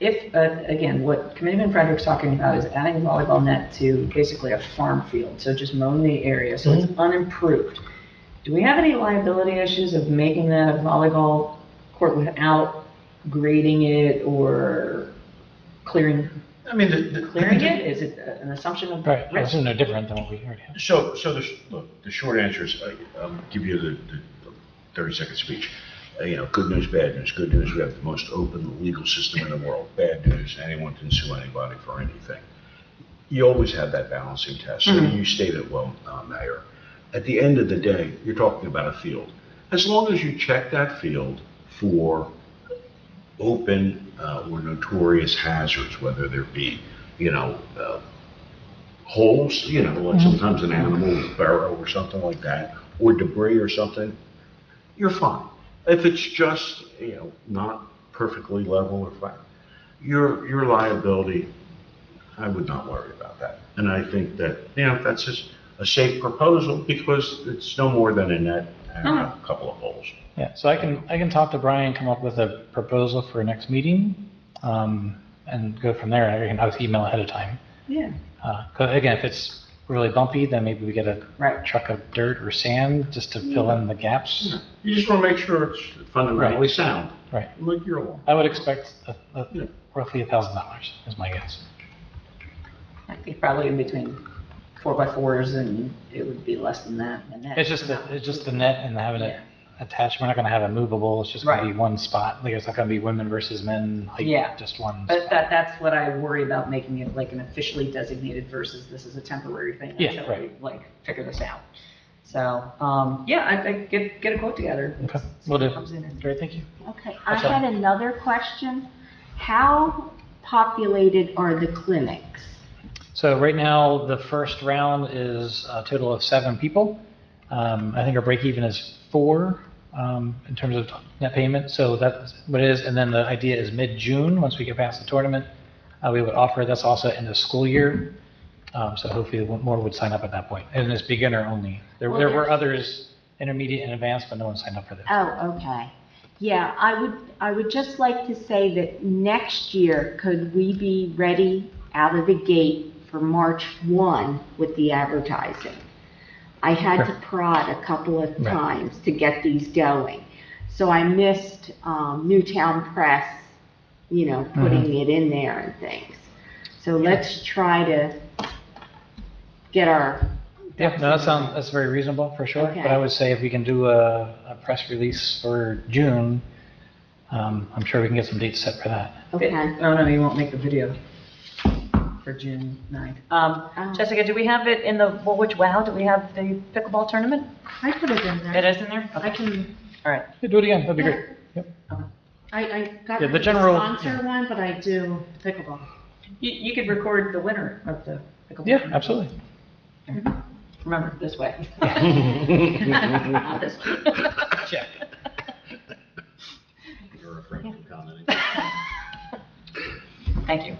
if, again, what Committeeman Frederick's talking about is adding a volleyball net to basically a farm field, so just mowing the area, so it's unimproved. Do we have any liability issues of making that a volleyball court without grading it or clearing I mean, clearing it? Is it an assumption of Right. This risk? is no different than what we already have. So the short answer is, I'll give you the 30-second speech. Good news, bad news. Good news, we have the most open legal system in the world. Bad news, anyone can sue anybody for anything. You always have that balancing test. So you stated well, Mayor. At the end of the day, you're talking about a field. As long as you check that field for open or notorious hazards, whether there be, holes, like sometimes an animal will burrow or something like that, or debris or something, you're fine. If it's just, not perfectly level or flat, your liability, I would not worry about that. And I think that, that's just a safe proposal because it's no more than a net and a couple of holes. Yeah, so I can talk to Brian, come up with a proposal for next meeting, and go from there. I can obviously email ahead of time. Yeah. 'Cause again, if it's really bumpy, then maybe we get a truck of dirt or sand just to fill in the gaps. You just want to make sure it's fundamentally sound. Right. Like your law. I would expect roughly $1,000 is my guess. I think probably in between 4x4s, and it would be less than that. And that- It's just the net and having it attached. We're not gonna have it movable. It's just gonna be Right. one spot. Like, it's not gonna be women versus men, like, Yeah. just one But spot. that's what I worry about, making it like an officially designated versus this is a temporary thing Yeah, until we, right. like, figure this out. So, yeah, I get a quote together. Okay, See will what do. comes in. Great, thank you. Okay, I That's all. had another question. How populated are the clinics? So right now, the first round is a total of 7 people. I think our break even is 4 in terms of net payment, so that's what it is. And then the idea is mid-June, once we get past the tournament, we would offer, that's also end of school year. So hopefully more would sign up at that point. And it's beginner only. There were others, intermediate and advanced, but no one signed up for this. Oh, okay. Yeah, I would just like to say that next year, could we be ready out of the gate for March 1 with the advertising? I had to prod a couple of Right. times to get these going. So I missed Newtown Press, putting it in there and things. So let's try to get our. Yeah, no, that's very reasonable, for sure. Okay. But I would say if we can do a press release for June, I'm sure we can get some dates set for that. Okay. Oh, no, you won't make the video for June 9th. Jessica, do we have it in the Woolwich WOW? Do we have the pickleball tournament? I put it in It there. is in there? I can, All right. Yeah, do it again, that'd be great. Yep. I got Yeah, rid the of general- sponsor one, but I do pickleball. You could record the winner of the pickleball. Yeah, tournament. absolutely. Remember, this way. Not this way. Check. Or refrain from commenting. Thank you.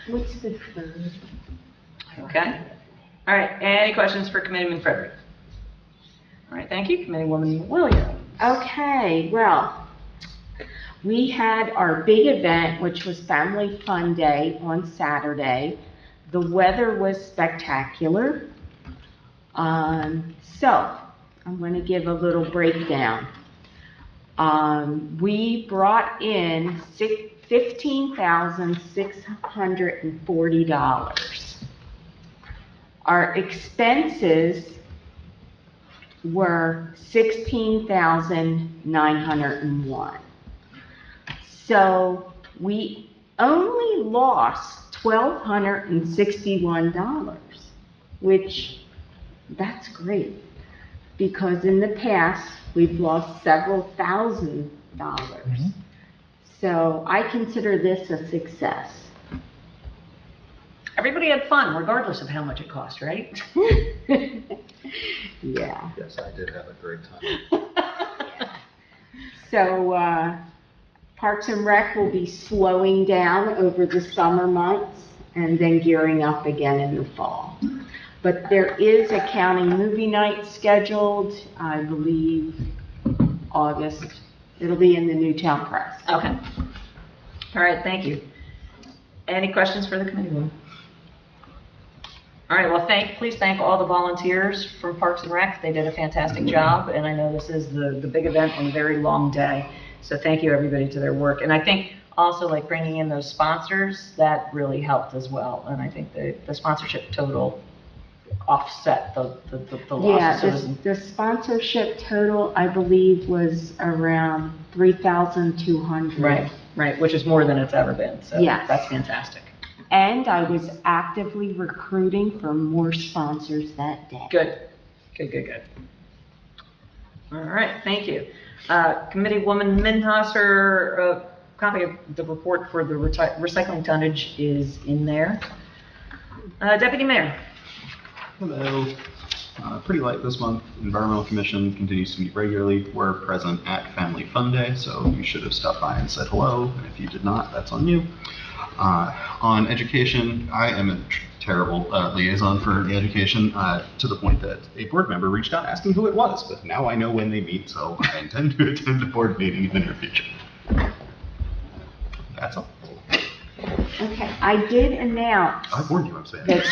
What's the third? Okay. All right, any questions for Committeeman Frederick? All right, thank you. Committeewoman Williams. Okay, well, we had our big event, which was Family Fun Day on Saturday. The weather was spectacular. So I'm going to give a little breakdown. We brought in $15,640. Our expenses were $16,901. So we only lost $1,261, which that's great, because in the past, we've lost several $1,000s. So I consider this a success. Everybody had fun, regardless of how much it cost, right? Yeah. Yes, I did have a great time. So, Parks and Rec will be slowing down over the summer months and then gearing up again in the fall. But there is a county movie night scheduled, I believe, August. It'll be in the Newtown Press. Okay. All right, thank you. Any questions for the committee woman? All right, well, please thank all the volunteers from Parks and Rec. They did a fantastic job, and I know this is the big event on a very long day. So thank you, everybody, to their work. And I think also, like, bringing in those sponsors, that really helped as well. And I think the sponsorship total offset the losses. So it was- Yeah, the sponsorship total, I believe, was around $3,200. Right, which is more than it's ever been. So Yes. that's fantastic. And I was actively recruiting for more sponsors that day. Good. All right, thank you. Committeewoman Minhasser, copy of the report for the recycling tonnage is in there. Deputy Mayor. Hello. Pretty light this month. Environmental Commission continues to meet regularly. We're present at Family Fun Day, so you should have stopped by and said hello. And if you did not, that's on you. On education, I am a terrible liaison for the education, to the point that a board member reached out asking who it was, but now I know when they meet, so I intend to attend a board meeting in the near future. That's all. Okay, I did announce I warned you, I'm saying. that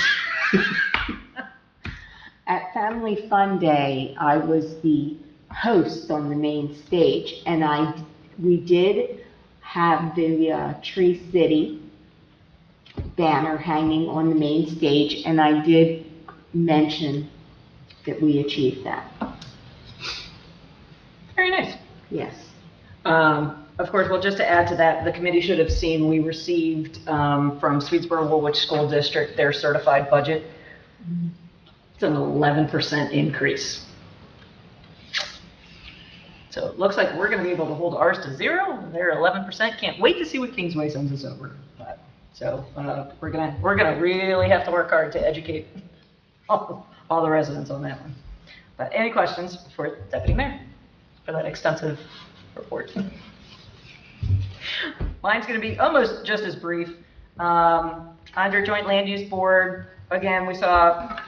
at Family Fun Day, I was the host on the main stage, and we did have the Tree City banner hanging on the main stage, and I did mention that we achieved that. Very nice. Yes. Of course, well, just to add to that, the committee should have seen, we received from Swedesboro Woolwich School District their certified budget. It's an 11% increase. So it looks like we're going to be able to hold ours to 0. They're 11%. Can't wait to see what Kingsway sends us over. So we're gonna really have to work hard to educate all the residents on that one. But any questions for Deputy Mayor for that extensive report? Mine's going to be almost just as brief. Under Joint Land Use Board, again, we saw,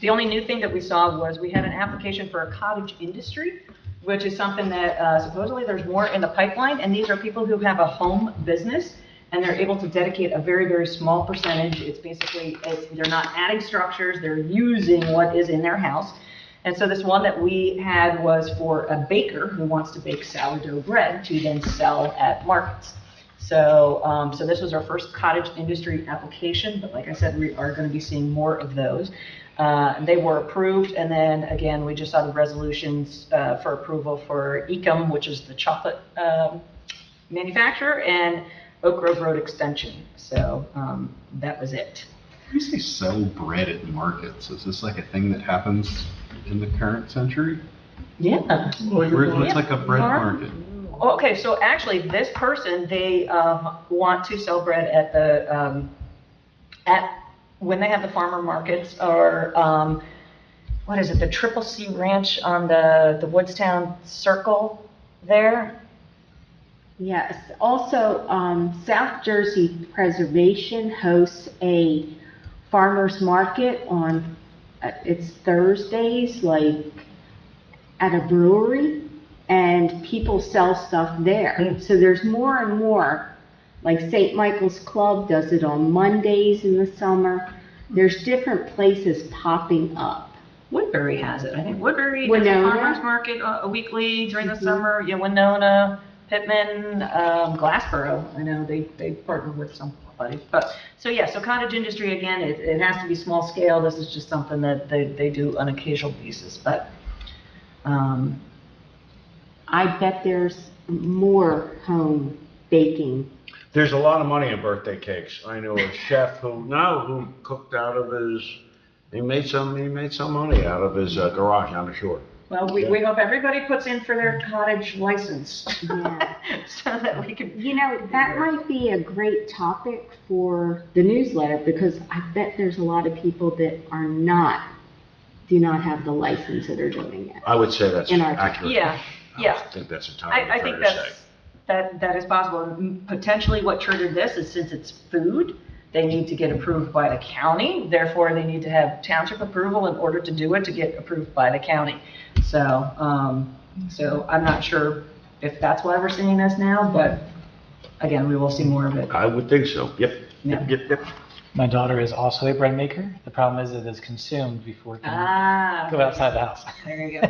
the only new thing that we saw was we had an application for a cottage industry, which is something that supposedly there's more in the pipeline, and these are people who have a home business, and they're able to dedicate a very, very small percentage. It's basically, they're not adding structures, they're using what is in their house. And so this one that we had was for a baker who wants to bake sourdough bread to then sell at markets. So, so this was our first cottage industry application, but like I said, we are going to be seeing more of those. They were approved, and then again, we just saw the resolutions for approval for Ecom, which is the chocolate manufacturer, and Oak Grove Road Extension. So that was it. You say sell bread at markets. Is this like a thing that happens in the current century? Yeah. What's like a bread market? Okay, so actually, this person, they want to sell bread at the when they have the farmer markets, or what is it, the Triple C Ranch on the Woodstown Circle there. Yes. Also, South Jersey Preservation hosts a farmers market on, it's Thursdays, like at a brewery, and people sell stuff there. So there's more and more, like St. Michael's Club does it on Mondays in the summer. There's different places popping up. Woodbury has it. I think Woodbury has a Winona. farmers market a weekly during the summer. Yeah, Winona, Pittman, Glassboro. I know they partner with somebody. But so yeah, so cottage industry again, it has to be small scale. This is just something that they do on occasional basis. But I bet there's more home baking. There's a lot of money in birthday cakes. I know a chef who cooked out of he made some money out of his garage on the shore. well, we hope everybody puts in for their cottage license. Yeah. So that we can. You know, that might be a great topic for the newsletter, because I bet there's a lot of people that do not have the license that are doing it. I would say that's In our- accurate. Yeah, yeah. I think that's entirely I fair think to say. that is possible. And potentially what triggered this is, since it's food, they need to get approved by the county. Therefore, they need to have township approval in order to do it, to get approved by the county. So, so I'm not sure if that's why we're seeing this now, but again, we will see more of it. I would think so. Yep. Yeah. Yep. My daughter is also a bread maker. The problem is it is consumed before it can go outside the house. There you go.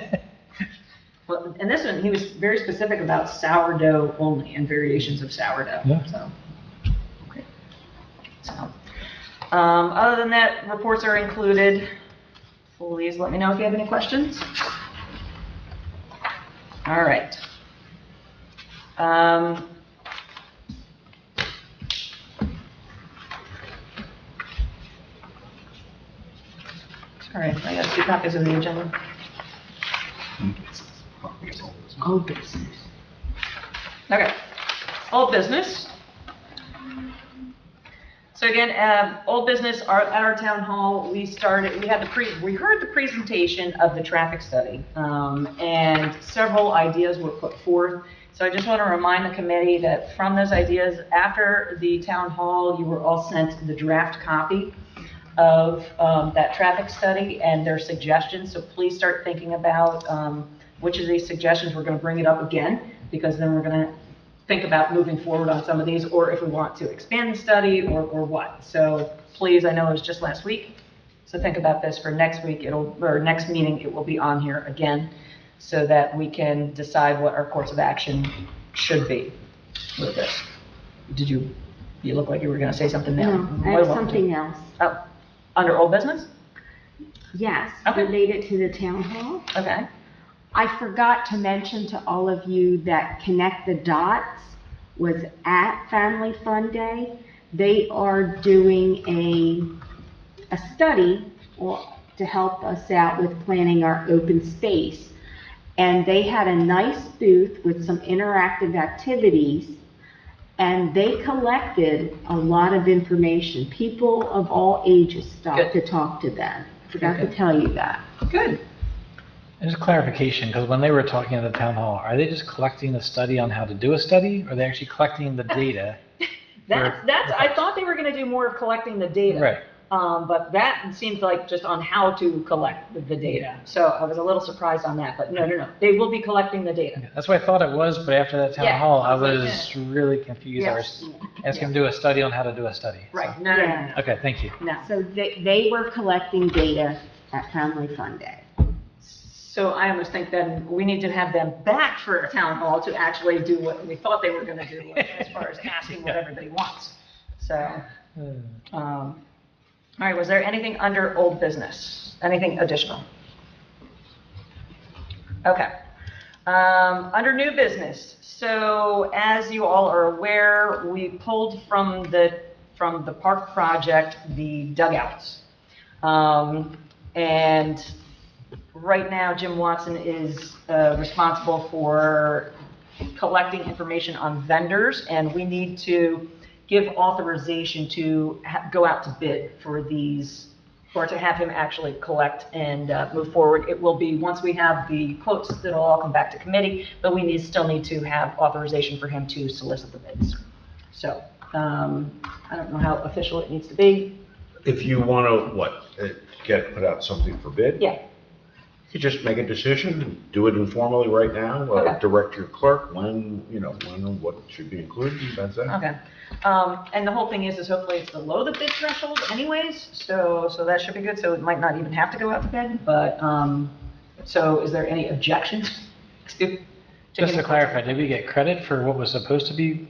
Well, and this one, he was very specific about sourdough only and variations of sourdough. Yeah. So, okay. So, other than that, reports are included. Please let me know if you have any questions. All right. Sorry, I got 2 copies of the agenda. Old business. Okay, old business. So again, old business, at our town hall, we heard the presentation of the traffic study, and several ideas were put forth. So I just want to remind the committee that from those ideas, after the town hall, you were all sent the draft copy of that traffic study and their suggestions. So please start thinking about which of these suggestions we're going to bring it up again, because then we're going to think about moving forward on some of these, or if we want to expand the study or what. So please, I know it was just last week, so think about this for next week, or next meeting, it will be on here again, so that we can decide what our course of action should be with this. Did you You look like you were going to say something now. No, I What have about- something else. Oh, under old business? Yes, Okay. related to the town hall. Okay. I forgot to mention to all of you that Connect the Dots was at Family Fun Day. They are doing a study to help us out with planning our open space. And they had a nice booth with some interactive activities, and they collected a lot of information. People of all ages stopped to talk to them. Forgot to tell you that. Good. And just clarification, because when they were talking at the town hall, are they just collecting the study on how to do a study, or are they actually collecting the data? I thought they were going to do more of collecting the data. Right. But that seems like just on how to collect the data. So I was a little surprised on that, but no. They will be collecting the data. That's what I thought it was, but after that town Yeah, hall, I I was like, was really confused. I was Yes. asking them to do a study on how to do a study. Right. So- No. Okay, thank you. No. So they were collecting data at Family Fun Day. So I almost think then we need to have them back for a town hall to actually do what we thought they were going to do as far as asking what everybody wants. So, all right, was there anything under old business? Anything additional? Okay. Under new business, so as you all are aware, we pulled from the park project the dugouts. And right now, Jim Watson is responsible for collecting information on vendors, and we need to give authorization to go out to bid for these, or to have him actually collect and move forward. It will be, once we have the quotes, it'll all come back to committee, but we still need to have authorization for him to solicit the bids. So, I don't know how official it needs to be. If you want to, put out something for bid? Yeah. You just make a decision, and do it informally right now, Okay. direct your clerk when and what should be included, that's it. Okay. And the whole thing is hopefully it's below the bid threshold anyways, so that should be good, so it might not even have to go out to bid, but, so is there any objections to? Just to clarify, did we get credit for what was supposed to be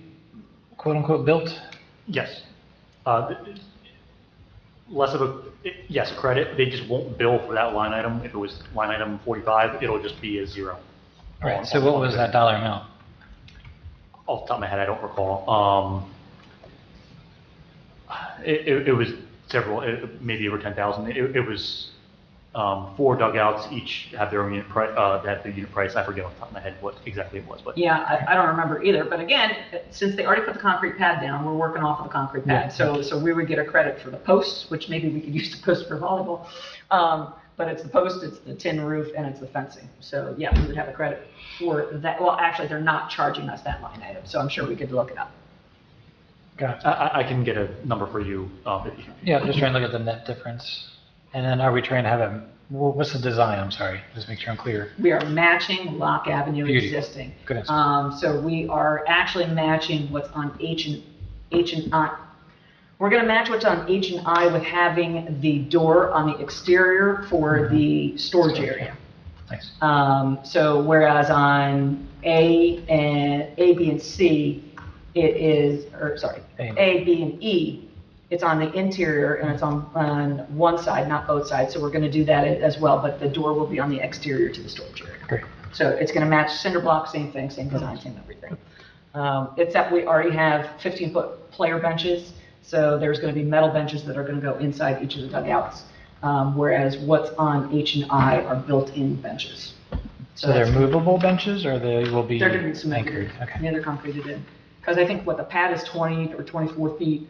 quote-unquote built? Yes. Yes, credit. They just won't bill for that line item. If it was line item 45, it'll just be a zero. All right, so what was that dollar amount? Off the top of my head, I don't recall. It was several, maybe over 10,000. It was 4 dugouts, each have their own unit price. They have the unit price. I forget off the top of my head what exactly it was, but Yeah, I don't remember either, but again, since they already put the concrete pad down, we're working off of the concrete pad. Yeah. So we would get a credit for the posts, which maybe we could use the post for volleyball. But it's the post, it's the tin roof, and it's the fencing. So yeah, we would have a credit for that. Well, actually, they're not charging us that line item, so I'm sure we could look it up. Got it. I can get a number for you. Yeah, just trying to look at the net difference. And then are we trying to have what's the design? I'm sorry, just make sure I'm clear. We are matching Lock Avenue Beauty. existing. Good answer. So we are actually matching what's on H and I. We're going to match what's on H and I with having the door on the exterior for the storage area. Nice. So whereas on A, B, and C, it is, or sorry, A, B, and E, it's on the interior and it's on one side, not both sides. So we're going to do that as well, but the door will be on the exterior to the storage area. Great. So it's going to match cinder block, same thing, same design, same everything. Except we already have 15-foot player benches. So there's going to be metal benches that are going to go inside each of the dugouts. Whereas what's on H and I are built-in benches. So they're movable benches or they will be They're going to be cemented. anchored? Okay. Yeah, they're concreted in. Because I think the pad is 20 or 24 feet.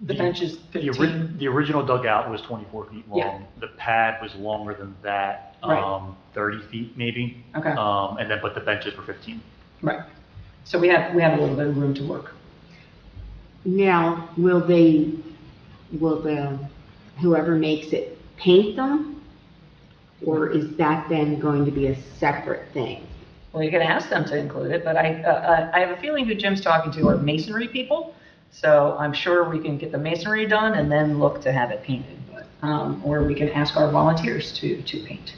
The bench is 15. The original dugout was 24 feet long. Yeah. The pad was longer than that, Right. 30 feet maybe. Okay. But the benches were 15. Right. So we have a little bit of room to work. Now, will whoever makes it paint them? Or is that then going to be a separate thing? Well, you can ask them to include it, but I have a feeling who Jim's talking to are masonry people. So I'm sure we can get the masonry done and then look to have it painted. But, or we can ask our volunteers to paint.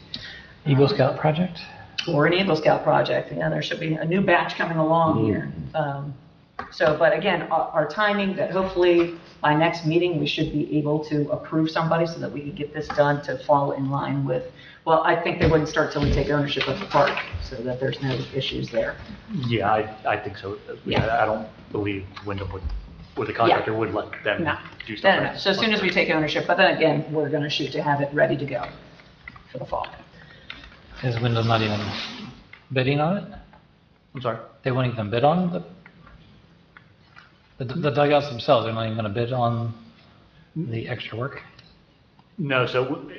Eagle Scout project? Or an Eagle Scout project. Yeah, there should be a new batch coming along here. So, but again, our timing, that hopefully by next meeting, we should be able to approve somebody so that we can get this done to fall in line with, well, I think they wouldn't start till we take ownership of the park, so that there's no issues there. Yeah, I think so. Yeah. I don't believe Wyndham would, or the contractor would let them No. do stuff. No. So as soon as we take ownership, but then again, we're gonna shoot to have it ready to go for the fall. Is Wyndham not even bidding on it? I'm sorry? They won't even bid on the dugouts themselves, they're not even gonna bid on the extra work? No, so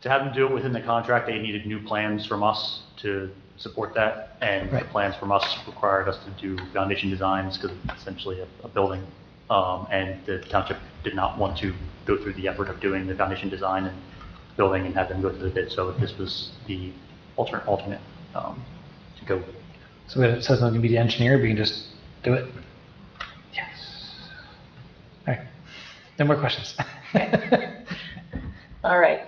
to have them do it within the contract, they needed new plans from us to support that. And the Right. plans from us required us to do foundation designs because it's essentially a building. And the township did not want to go through the effort of doing the foundation design and building and have them go through the bid. So this was the alternate to go with. So it says I'm gonna be the engineer, but you can just do it? Yes. All right, no more questions. All right.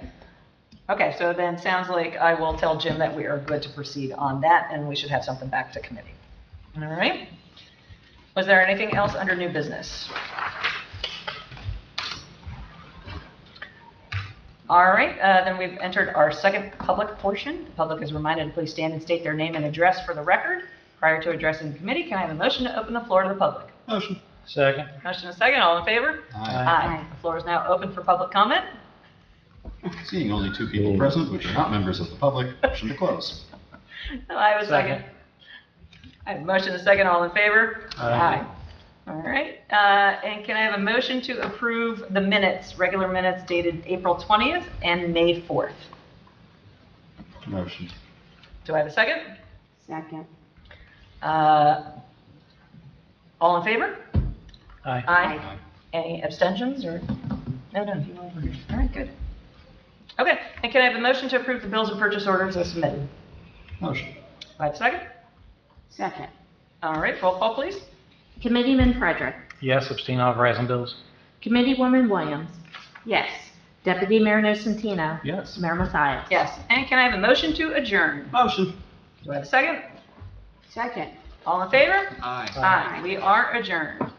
Okay, so then sounds like I will tell Jim that we are good to proceed on that, and we should have something back to committee. All right? Was there anything else under new business? All right, then we've entered our second public portion. The public is reminded to please stand and state their name and address for the record. Prior to addressing the committee, can I have a motion to open the floor to the public? Motion. Second. Motion and second, all in favor? Aye. The floor is now open for public comment. Seeing only 2 people present, which are not members of the public, motion to close. I have a second. I have a motion and a second, all in favor? Aye. All right, and can I have a motion to approve the minutes, regular minutes dated April 20th and May 4th? Motion. Do I have a second? Second. All in favor? Aye. Aye. Any abstentions or? No. All right, good. Okay, and can I have a motion to approve the bills and purchase orders as submitted? Motion. Do I have a second? Second. All right, roll call, please. Committeeman Frederick. Yes, abstain on Verizon bills? Committeewoman Williams. Yes. Deputy Mayor Nocentino. Yes. Mayor Mathias. Yes, and can I have a motion to adjourn? Motion. Do I have a second? Second. All in favor? Aye. Aye. We are adjourned.